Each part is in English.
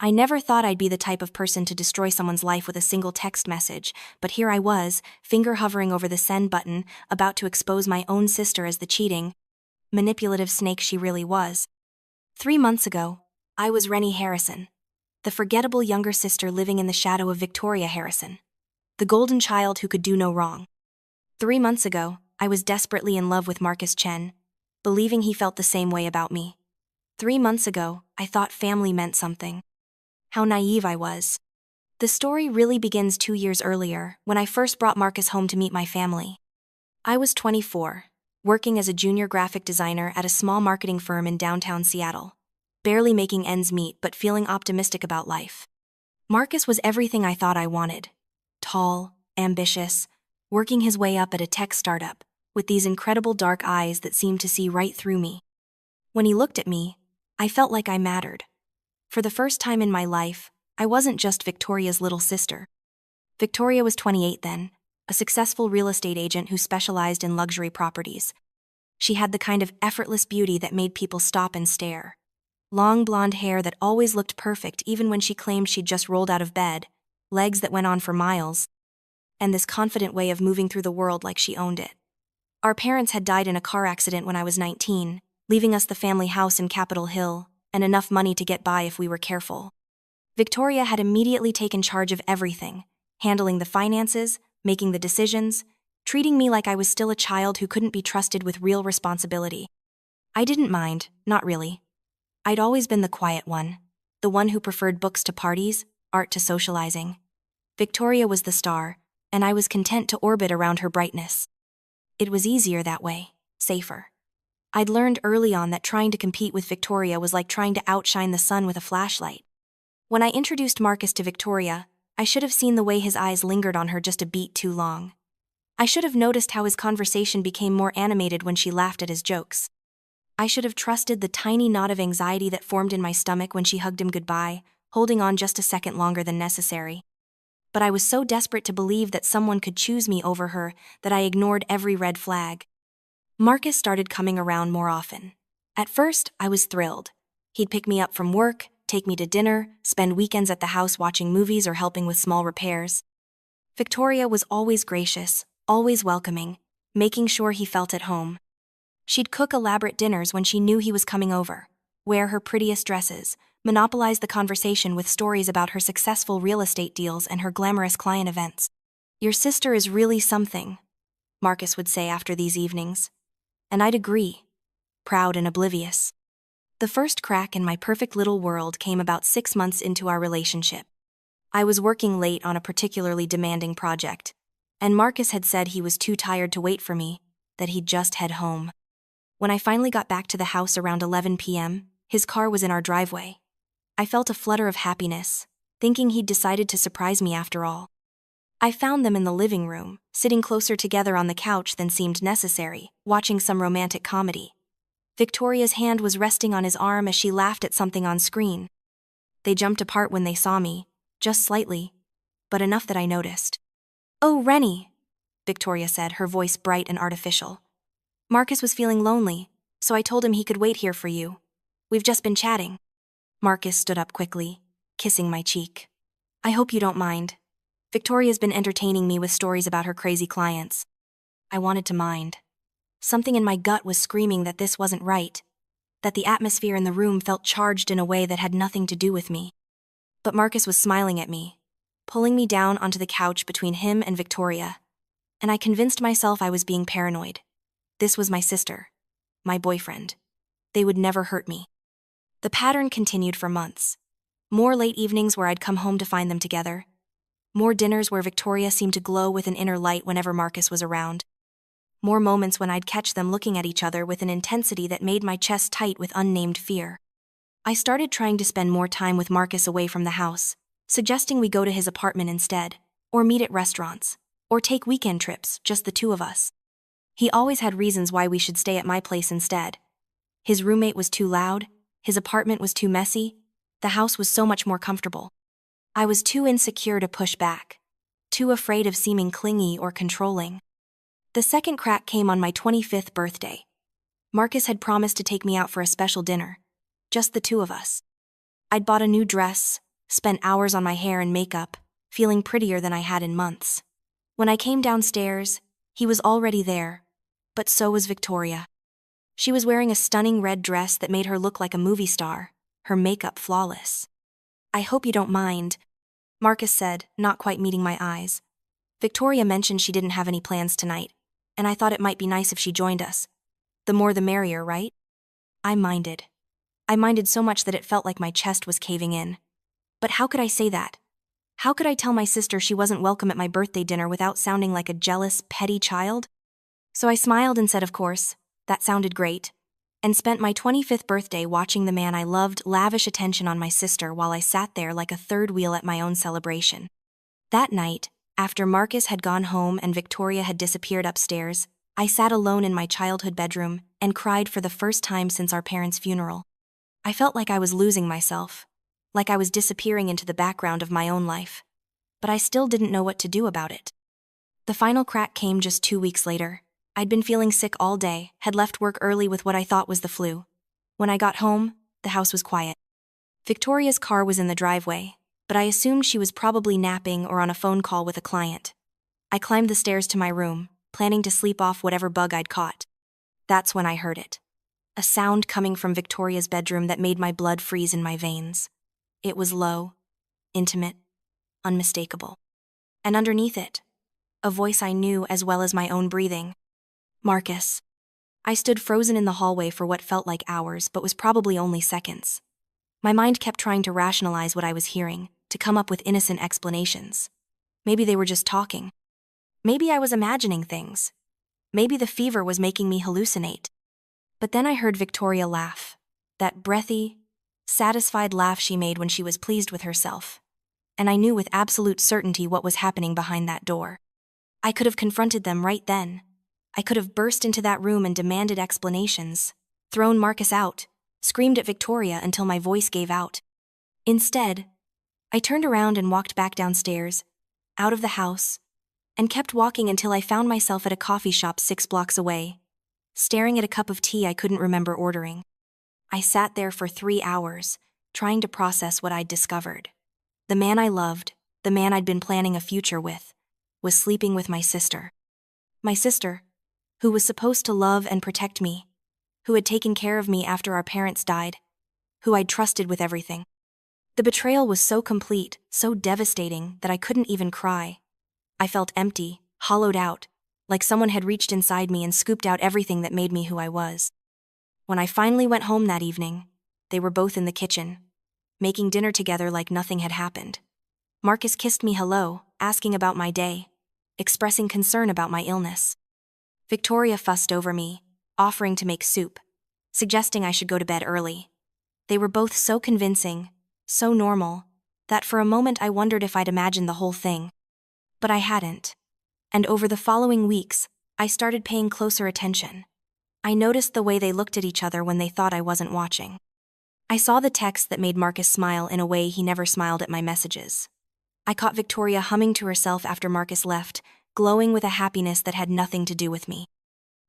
I never thought I'd be the type of person to destroy someone's life with a single text message, but here I was, finger hovering over the send button, about to expose my own sister as the cheating, manipulative snake she really was. 3 months ago, I was Rennie Harrison, the forgettable younger sister living in the shadow of Victoria Harrison, the golden child who could do no wrong. 3 months ago, I was desperately in love with Marcus Chen, believing he felt the same way about me. 3 months ago, I thought family meant something. How naive I was. The story really begins 2 years earlier, when I first brought Marcus home to meet my family. I was 24, working as a junior graphic designer at a small marketing firm in downtown Seattle, barely making ends meet but feeling optimistic about life. Marcus was everything I thought I wanted. Tall, ambitious, working his way up at a tech startup, with these incredible dark eyes that seemed to see right through me. When he looked at me, I felt like I mattered. For the first time in my life, I wasn't just Victoria's little sister. Victoria was 28 then, a successful real estate agent who specialized in luxury properties. She had the kind of effortless beauty that made people stop and stare. Long blonde hair that always looked perfect even when she claimed she'd just rolled out of bed, legs that went on for miles, and this confident way of moving through the world like she owned it. Our parents had died in a car accident when I was 19, leaving us the family house in Capitol Hill, and enough money to get by if we were careful. Victoria had immediately taken charge of everything, handling the finances, making the decisions, treating me like I was still a child who couldn't be trusted with real responsibility. I didn't mind, not really. I'd always been the quiet one, the one who preferred books to parties, art to socializing. Victoria was the star, and I was content to orbit around her brightness. It was easier that way, safer. I'd learned early on that trying to compete with Victoria was like trying to outshine the sun with a flashlight. When I introduced Marcus to Victoria, I should have seen the way his eyes lingered on her just a beat too long. I should have noticed how his conversation became more animated when she laughed at his jokes. I should have trusted the tiny knot of anxiety that formed in my stomach when she hugged him goodbye, holding on just a second longer than necessary. But I was so desperate to believe that someone could choose me over her that I ignored every red flag. Marcus started coming around more often. At first, I was thrilled. He'd pick me up from work, take me to dinner, spend weekends at the house watching movies or helping with small repairs. Victoria was always gracious, always welcoming, making sure he felt at home. She'd cook elaborate dinners when she knew he was coming over, wear her prettiest dresses, monopolize the conversation with stories about her successful real estate deals and her glamorous client events. "Your sister is really something," Marcus would say after these evenings. And I'd agree, proud and oblivious. The first crack in my perfect little world came about 6 months into our relationship. I was working late on a particularly demanding project, and Marcus had said he was too tired to wait for me, that he'd just head home. When I finally got back to the house around 11 p.m., his car was in our driveway. I felt a flutter of happiness, thinking he'd decided to surprise me after all. I found them in the living room, sitting closer together on the couch than seemed necessary, watching some romantic comedy. Victoria's hand was resting on his arm as she laughed at something on screen. They jumped apart when they saw me, just slightly, but enough that I noticed. "Oh, Rennie," Victoria said, her voice bright and artificial. "Marcus was feeling lonely, so I told him he could wait here for you. We've just been chatting." Marcus stood up quickly, kissing my cheek. "I hope you don't mind. Victoria's been entertaining me with stories about her crazy clients." I wanted to mind. Something in my gut was screaming that this wasn't right, that the atmosphere in the room felt charged in a way that had nothing to do with me. But Marcus was smiling at me, pulling me down onto the couch between him and Victoria, and I convinced myself I was being paranoid. This was my sister, my boyfriend. They would never hurt me. The pattern continued for months. More late evenings where I'd come home to find them together. More dinners where Victoria seemed to glow with an inner light whenever Marcus was around. More moments when I'd catch them looking at each other with an intensity that made my chest tight with unnamed fear. I started trying to spend more time with Marcus away from the house, suggesting we go to his apartment instead, or meet at restaurants, or take weekend trips, just the two of us. He always had reasons why we should stay at my place instead. His roommate was too loud, his apartment was too messy, the house was so much more comfortable. I was too insecure to push back, too afraid of seeming clingy or controlling. The second crack came on my 25th birthday. Marcus had promised to take me out for a special dinner, just the two of us. I'd bought a new dress, spent hours on my hair and makeup, feeling prettier than I had in months. When I came downstairs, he was already there, but so was Victoria. She was wearing a stunning red dress that made her look like a movie star, her makeup flawless. "I hope you don't mind," Marcus said, not quite meeting my eyes. "Victoria mentioned she didn't have any plans tonight, and I thought it might be nice if she joined us. The more the merrier, right?" I minded. I minded so much that it felt like my chest was caving in. But how could I say that? How could I tell my sister she wasn't welcome at my birthday dinner without sounding like a jealous, petty child? So I smiled and said, of course, that sounded great, and spent my 25th birthday watching the man I loved lavish attention on my sister while I sat there like a third wheel at my own celebration. That night, after Marcus had gone home and Victoria had disappeared upstairs, I sat alone in my childhood bedroom and cried for the first time since our parents' funeral. I felt like I was losing myself, like I was disappearing into the background of my own life. But I still didn't know what to do about it. The final crack came just 2 weeks later. I'd been feeling sick all day, had left work early with what I thought was the flu. When I got home, the house was quiet. Victoria's car was in the driveway, but I assumed she was probably napping or on a phone call with a client. I climbed the stairs to my room, planning to sleep off whatever bug I'd caught. That's when I heard it. A sound coming from Victoria's bedroom that made my blood freeze in my veins. It was low, intimate, unmistakable. And underneath it, a voice I knew as well as my own breathing. "Marcus." I stood frozen in the hallway for what felt like hours, but was probably only seconds. My mind kept trying to rationalize what I was hearing, to come up with innocent explanations. Maybe they were just talking. Maybe I was imagining things. Maybe the fever was making me hallucinate. But then I heard Victoria laugh. That breathy, satisfied laugh she made when she was pleased with herself. And I knew with absolute certainty what was happening behind that door. I could have confronted them right then. I could have burst into that room and demanded explanations, thrown Marcus out, screamed at Victoria until my voice gave out. Instead, I turned around and walked back downstairs, out of the house, and kept walking until I found myself at a coffee shop 6 blocks away, staring at a cup of tea I couldn't remember ordering. I sat there for 3 hours, trying to process what I'd discovered. The man I loved, the man I'd been planning a future with, was sleeping with my sister. My sister, who was supposed to love and protect me, who had taken care of me after our parents died, who I'd trusted with everything. The betrayal was so complete, so devastating, that I couldn't even cry. I felt empty, hollowed out, like someone had reached inside me and scooped out everything that made me who I was. When I finally went home that evening, they were both in the kitchen, making dinner together like nothing had happened. Marcus kissed me hello, asking about my day, expressing concern about my illness. Victoria fussed over me, offering to make soup, suggesting I should go to bed early. They were both so convincing, so normal, that for a moment I wondered if I'd imagined the whole thing. But I hadn't. And over the following weeks, I started paying closer attention. I noticed the way they looked at each other when they thought I wasn't watching. I saw the text that made Marcus smile in a way he never smiled at my messages. I caught Victoria humming to herself after Marcus left, glowing with a happiness that had nothing to do with me.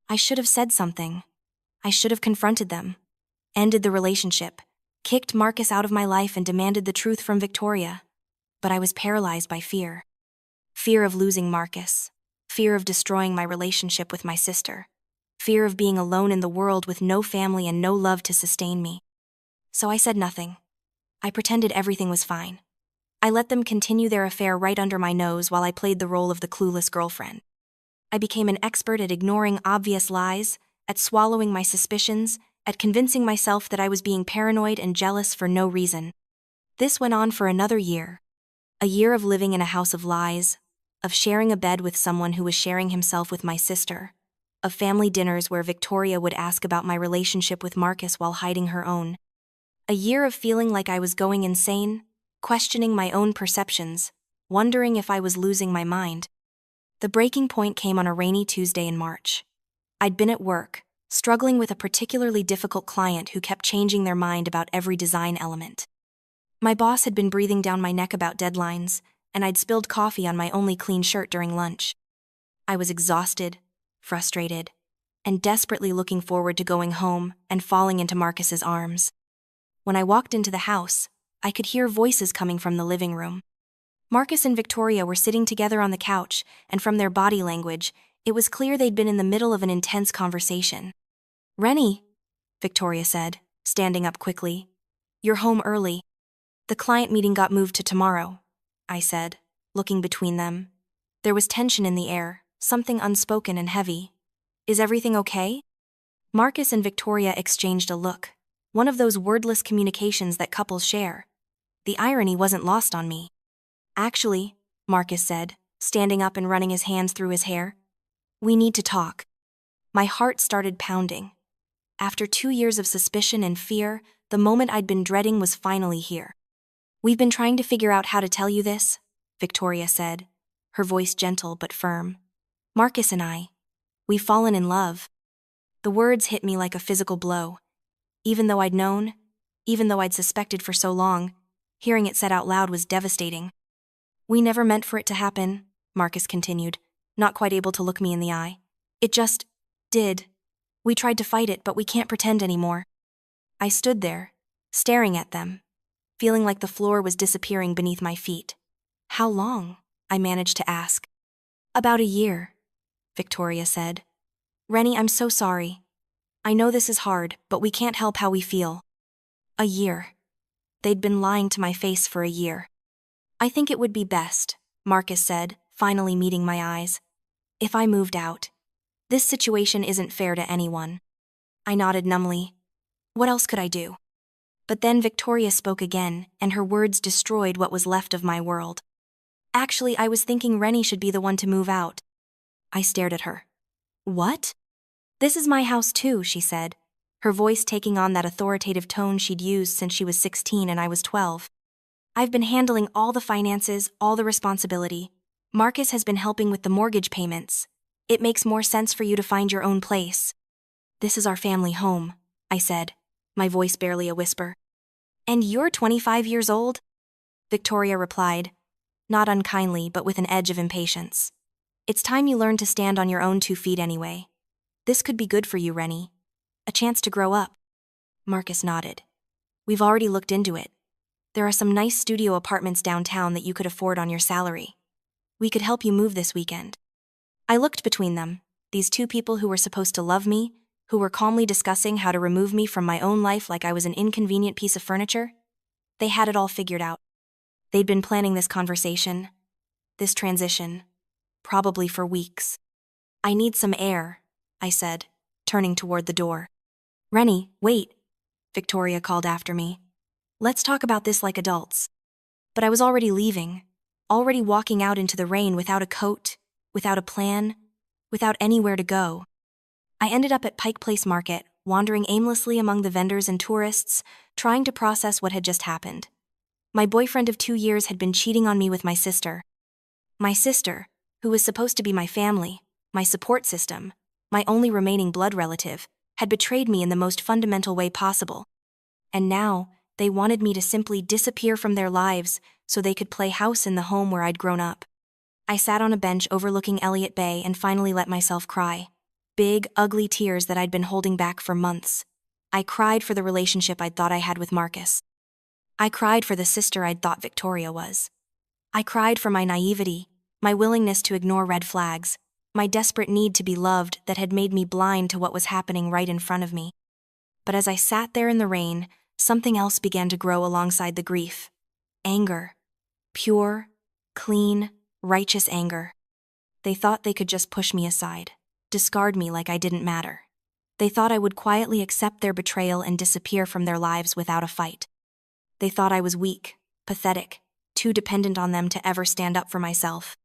I should have said something. I should have confronted them, ended the relationship, kicked Marcus out of my life and demanded the truth from Victoria. But I was paralyzed by fear. Fear of losing Marcus. Fear of destroying my relationship with my sister. Fear of being alone in the world with no family and no love to sustain me. So I said nothing. I pretended everything was fine. I let them continue their affair right under my nose while I played the role of the clueless girlfriend. I became an expert at ignoring obvious lies, at swallowing my suspicions, at convincing myself that I was being paranoid and jealous for no reason. This went on for another year. A year of living in a house of lies, of sharing a bed with someone who was sharing himself with my sister, of family dinners where Victoria would ask about my relationship with Marcus while hiding her own. A year of feeling like I was going insane, questioning my own perceptions, wondering if I was losing my mind. The breaking point came on a rainy Tuesday in March. I'd been at work, struggling with a particularly difficult client who kept changing their mind about every design element. My boss had been breathing down my neck about deadlines, and I'd spilled coffee on my only clean shirt during lunch. I was exhausted, frustrated, and desperately looking forward to going home and falling into Marcus's arms. When I walked into the house, I could hear voices coming from the living room. Marcus and Victoria were sitting together on the couch, and from their body language, it was clear they'd been in the middle of an intense conversation. "Rennie," Victoria said, standing up quickly. "You're home early." "The client meeting got moved to tomorrow," I said, looking between them. There was tension in the air, something unspoken and heavy. "Is everything okay?" Marcus and Victoria exchanged a look, one of those wordless communications that couples share. The irony wasn't lost on me. "Actually," Marcus said, standing up and running his hands through his hair, "we need to talk." My heart started pounding. After 2 years of suspicion and fear, the moment I'd been dreading was finally here. "We've been trying to figure out how to tell you this," Victoria said, her voice gentle but firm. "Marcus and I, we've fallen in love." The words hit me like a physical blow. Even though I'd known, even though I'd suspected for so long, hearing it said out loud was devastating. "We never meant for it to happen," Marcus continued, not quite able to look me in the eye. "It just did. We tried to fight it, but we can't pretend anymore." I stood there, staring at them, feeling like the floor was disappearing beneath my feet. "How long?" I managed to ask. "About a year," Victoria said. "Rennie, I'm so sorry. I know this is hard, but we can't help how we feel." A year. They'd been lying to my face for a year. "I think it would be best," Marcus said, finally meeting my eyes, "if I moved out. This situation isn't fair to anyone." I nodded numbly. What else could I do? But then Victoria spoke again, and her words destroyed what was left of my world. "Actually, I was thinking Rennie should be the one to move out." I stared at her. "What?" "This is my house too," she said, her voice taking on that authoritative tone she'd used since she was 16 and I was 12. "I've been handling all the finances, all the responsibility. Marcus has been helping with the mortgage payments. It makes more sense for you to find your own place." "This is our family home," I said, my voice barely a whisper. "And you're 25 years old?" Victoria replied, not unkindly but with an edge of impatience. "It's time you learned to stand on your own 2 feet anyway. This could be good for you, Rennie. A chance to grow up." Marcus nodded. "We've already looked into it. There are some nice studio apartments downtown that you could afford on your salary. We could help you move this weekend." I looked between them, these 2 people who were supposed to love me, who were calmly discussing how to remove me from my own life like I was an inconvenient piece of furniture. They had it all figured out. They'd been planning this conversation, this transition, probably for weeks. "I need some air," I said, turning toward the door. "Rennie, wait," Victoria called after me. "Let's talk about this like adults." But I was already leaving, already walking out into the rain without a coat, without a plan, without anywhere to go. I ended up at Pike Place Market, wandering aimlessly among the vendors and tourists, trying to process what had just happened. My boyfriend of 2 years had been cheating on me with my sister. My sister, who was supposed to be my family, my support system, my only remaining blood relative, had betrayed me in the most fundamental way possible. And now, they wanted me to simply disappear from their lives so they could play house in the home where I'd grown up. I sat on a bench overlooking Elliott Bay and finally let myself cry. Big, ugly tears that I'd been holding back for months. I cried for the relationship I'd thought I had with Marcus. I cried for the sister I'd thought Victoria was. I cried for my naivety, my willingness to ignore red flags, my desperate need to be loved that had made me blind to what was happening right in front of me. But as I sat there in the rain, something else began to grow alongside the grief. Anger. Pure, clean, righteous anger. They thought they could just push me aside, discard me like I didn't matter. They thought I would quietly accept their betrayal and disappear from their lives without a fight. They thought I was weak, pathetic, too dependent on them to ever stand up for myself.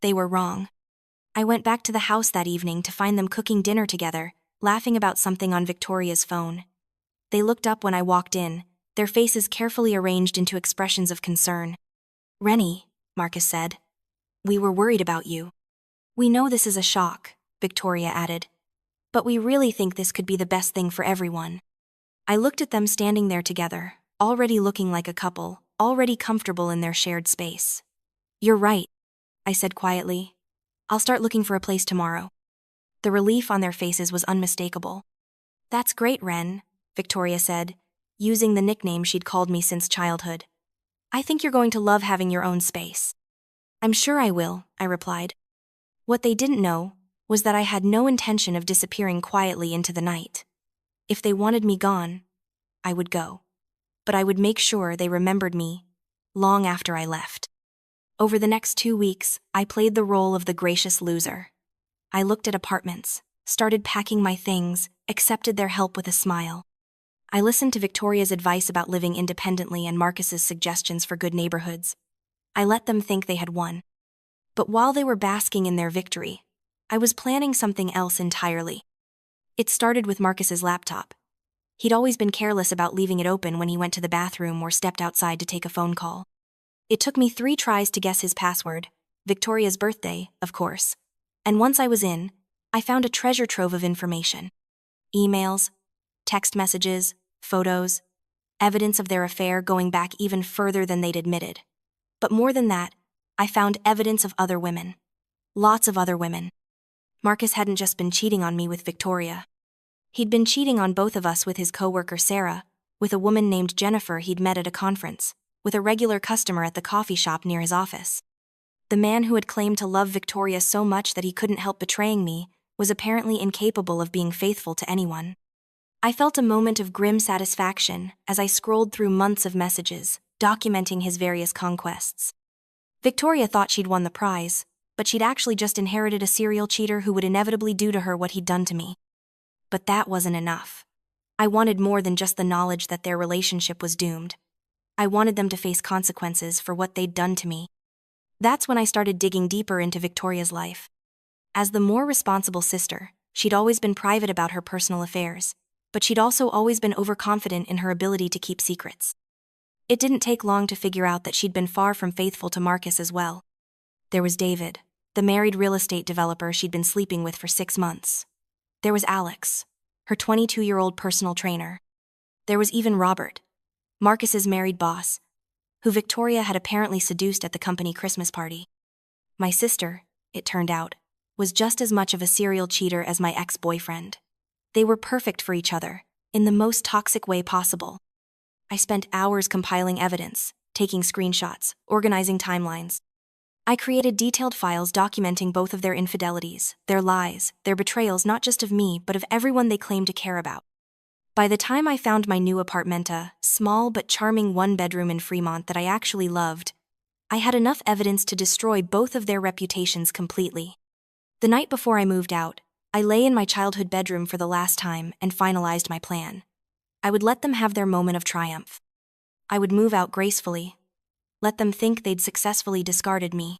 They were wrong. I went back to the house that evening to find them cooking dinner together, laughing about something on Victoria's phone. They looked up when I walked in, their faces carefully arranged into expressions of concern. "Rennie," Marcus said, "we were worried about you. We know this is a shock," Victoria added, "but we really think this could be the best thing for everyone." I looked at them standing there together, already looking like a couple, already comfortable in their shared space. "You're right," I said quietly. "I'll start looking for a place tomorrow." The relief on their faces was unmistakable. "That's great, Ren," Victoria said, using the nickname she'd called me since childhood. "I think you're going to love having your own space." "I'm sure I will," I replied. What they didn't know was that I had no intention of disappearing quietly into the night. If they wanted me gone, I would go. But I would make sure they remembered me long after I left. Over the next 2 weeks, I played the role of the gracious loser. I looked at apartments, started packing my things, accepted their help with a smile. I listened to Victoria's advice about living independently and Marcus's suggestions for good neighborhoods. I let them think they had won. But while they were basking in their victory, I was planning something else entirely. It started with Marcus's laptop. He'd always been careless about leaving it open when he went to the bathroom or stepped outside to take a phone call. It took me 3 tries to guess his password, Victoria's birthday, of course. And once I was in, I found a treasure trove of information. Emails, text messages, photos, evidence of their affair going back even further than they'd admitted. But more than that, I found evidence of other women. Lots of other women. Marcus hadn't just been cheating on me with Victoria. He'd been cheating on both of us with his coworker Sarah, with a woman named Jennifer he'd met at a conference, with a regular customer at the coffee shop near his office. The man who had claimed to love Victoria so much that he couldn't help betraying me was apparently incapable of being faithful to anyone. I felt a moment of grim satisfaction as I scrolled through months of messages, documenting his various conquests. Victoria thought she'd won the prize, but she'd actually just inherited a serial cheater who would inevitably do to her what he'd done to me. But that wasn't enough. I wanted more than just the knowledge that their relationship was doomed. I wanted them to face consequences for what they'd done to me. That's when I started digging deeper into Victoria's life. As the more responsible sister, she'd always been private about her personal affairs, but she'd also always been overconfident in her ability to keep secrets. It didn't take long to figure out that she'd been far from faithful to Marcus as well. There was David, the married real estate developer she'd been sleeping with for 6 months. There was Alex, her 22-year-old personal trainer. There was even Robert, Marcus's married boss, who Victoria had apparently seduced at the company Christmas party. My sister, it turned out, was just as much of a serial cheater as my ex-boyfriend. They were perfect for each other, in the most toxic way possible. I spent hours compiling evidence, taking screenshots, organizing timelines. I created detailed files documenting both of their infidelities, their lies, their betrayals not just of me but of everyone they claimed to care about. By the time I found my new apartmenta, small but charming 1-bedroom in Fremont that I actually loved, I had enough evidence to destroy both of their reputations completely. The night before I moved out, I lay in my childhood bedroom for the last time and finalized my plan. I would let them have their moment of triumph. I would move out gracefully, let them think they'd successfully discarded me.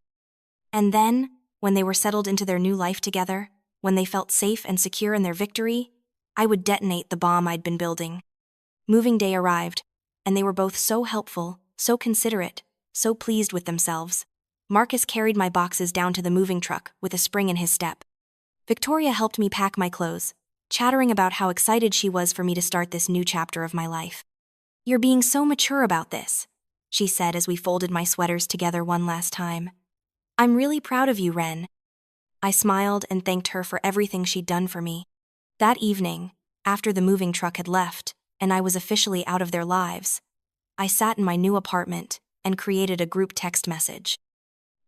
And then, when they were settled into their new life together, when they felt safe and secure in their victory, I would detonate the bomb I'd been building. Moving day arrived, and they were both so helpful, so considerate, so pleased with themselves. Marcus carried my boxes down to the moving truck with a spring in his step. Victoria helped me pack my clothes, chattering about how excited she was for me to start this new chapter of my life. "You're being so mature about this," she said as we folded my sweaters together one last time. "I'm really proud of you, Ren." I smiled and thanked her for everything she'd done for me. That evening, after the moving truck had left, and I was officially out of their lives, I sat in my new apartment and created a group text message.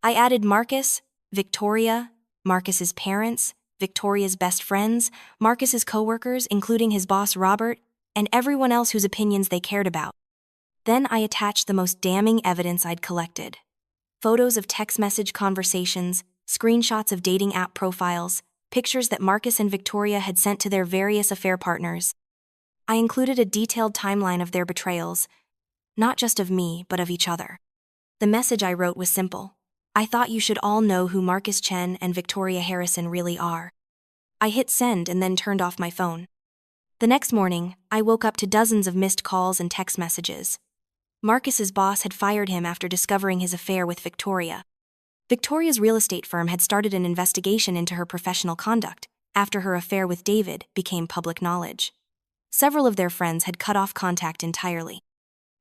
I added Marcus, Victoria, Marcus's parents, Victoria's best friends, Marcus's coworkers, including his boss Robert, and everyone else whose opinions they cared about. Then I attached the most damning evidence I'd collected. Photos of text message conversations, screenshots of dating app profiles, pictures that Marcus and Victoria had sent to their various affair partners. I included a detailed timeline of their betrayals, not just of me, but of each other. The message I wrote was simple. I thought you should all know who Marcus Chen and Victoria Harrison really are. I hit send and then turned off my phone. The next morning, I woke up to dozens of missed calls and text messages. Marcus's boss had fired him after discovering his affair with Victoria. Victoria's real estate firm had started an investigation into her professional conduct after her affair with David became public knowledge. Several of their friends had cut off contact entirely.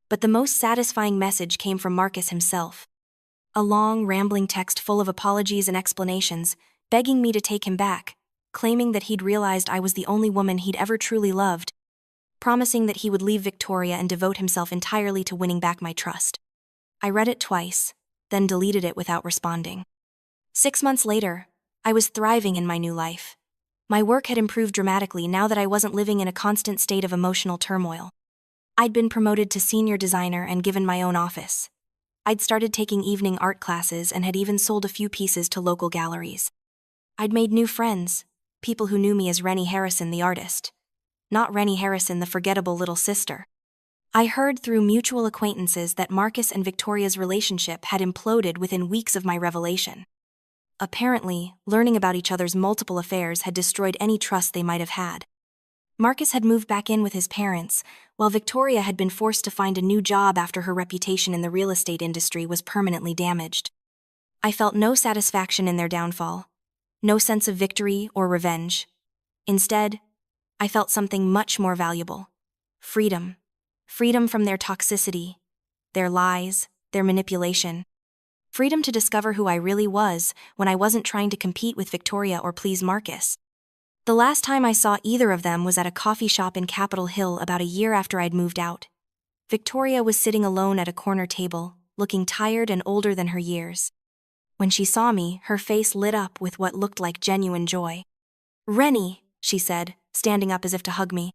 But the most satisfying message came from Marcus himself. A long, rambling text full of apologies and explanations, begging me to take him back, claiming that he'd realized I was the only woman he'd ever truly loved. promising that he would leave Victoria and devote himself entirely to winning back my trust. I read it twice, then deleted it without responding. 6 months later, I was thriving in my new life. My work had improved dramatically now that I wasn't living in a constant state of emotional turmoil. I'd been promoted to senior designer and given my own office. I'd started taking evening art classes and had even sold a few pieces to local galleries. I'd made new friends, people who knew me as Rennie Harrison the artist, not Rennie Harrison the forgettable little sister. I heard through mutual acquaintances that Marcus and Victoria's relationship had imploded within weeks of my revelation. Apparently, learning about each other's multiple affairs had destroyed any trust they might have had. Marcus had moved back in with his parents, while Victoria had been forced to find a new job after her reputation in the real estate industry was permanently damaged. I felt no satisfaction in their downfall, no sense of victory or revenge. Instead, I felt something much more valuable: freedom. Freedom from their toxicity, their lies, their manipulation. Freedom to discover who I really was when I wasn't trying to compete with Victoria or please Marcus. The last time I saw either of them was at a coffee shop in Capitol Hill about a year after I'd moved out. Victoria was sitting alone at a corner table, looking tired and older than her years. When she saw me, her face lit up with what looked like genuine joy. "Rennie," she said, standing up as if to hug me.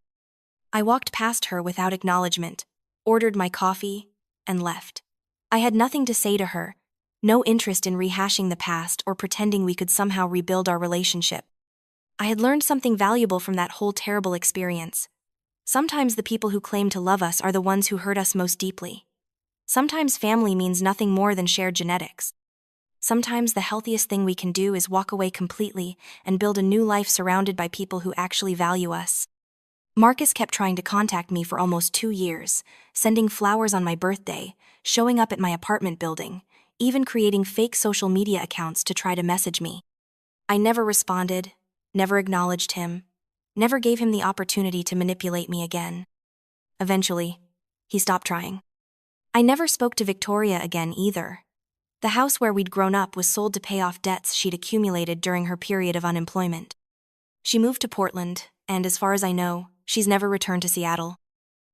I walked past her without acknowledgement, ordered my coffee, and left. I had nothing to say to her, no interest in rehashing the past or pretending we could somehow rebuild our relationship. I had learned something valuable from that whole terrible experience. Sometimes the people who claim to love us are the ones who hurt us most deeply. Sometimes family means nothing more than shared genetics. Sometimes the healthiest thing we can do is walk away completely and build a new life surrounded by people who actually value us. Marcus kept trying to contact me for almost 2 years, sending flowers on my birthday, showing up at my apartment building, even creating fake social media accounts to try to message me. I never responded, never acknowledged him, never gave him the opportunity to manipulate me again. Eventually, he stopped trying. I never spoke to Victoria again either. The house where we'd grown up was sold to pay off debts she'd accumulated during her period of unemployment. She moved to Portland, and as far as I know, she's never returned to Seattle.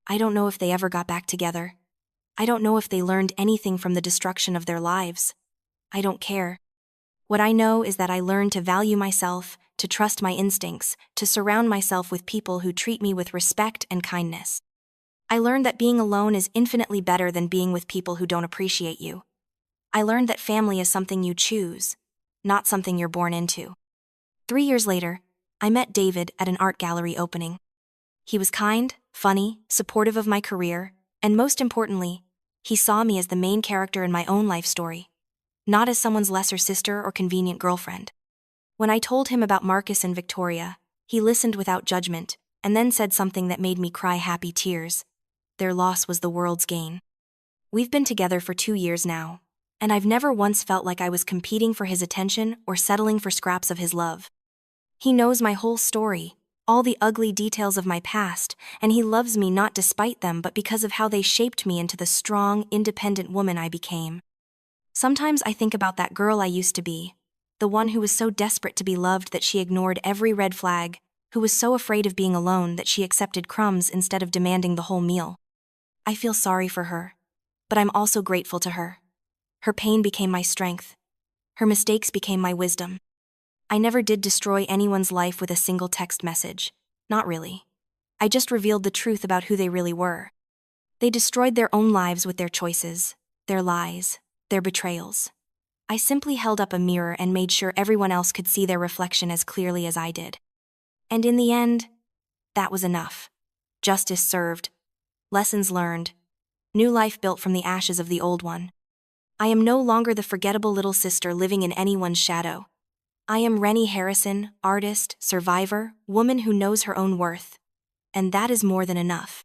I don't know if they ever got back together. I don't know if they learned anything from the destruction of their lives. I don't care. What I know is that I learned to value myself, to trust my instincts, to surround myself with people who treat me with respect and kindness. I learned that being alone is infinitely better than being with people who don't appreciate you. I learned that family is something you choose, not something you're born into. 3 years later, I met David at an art gallery opening. He was kind, funny, supportive of my career, and most importantly, he saw me as the main character in my own life story, not as someone's lesser sister or convenient girlfriend. When I told him about Marcus and Victoria, he listened without judgment, and then said something that made me cry happy tears. Their loss was the world's gain. We've been together for 2 years now, and I've never once felt like I was competing for his attention or settling for scraps of his love. He knows my whole story, all the ugly details of my past, and he loves me not despite them but because of how they shaped me into the strong, independent woman I became. Sometimes I think about that girl I used to be, the one who was so desperate to be loved that she ignored every red flag, who was so afraid of being alone that she accepted crumbs instead of demanding the whole meal. I feel sorry for her, but I'm also grateful to her. Her pain became my strength. Her mistakes became my wisdom. I never did destroy anyone's life with a single text message. Not really. I just revealed the truth about who they really were. They destroyed their own lives with their choices, their lies, their betrayals. I simply held up a mirror and made sure everyone else could see their reflection as clearly as I did. And in the end, that was enough. Justice served. Lessons learned. New life built from the ashes of the old one. I am no longer the forgettable little sister living in anyone's shadow. I am Rennie Harrison, artist, survivor, woman who knows her own worth. And that is more than enough.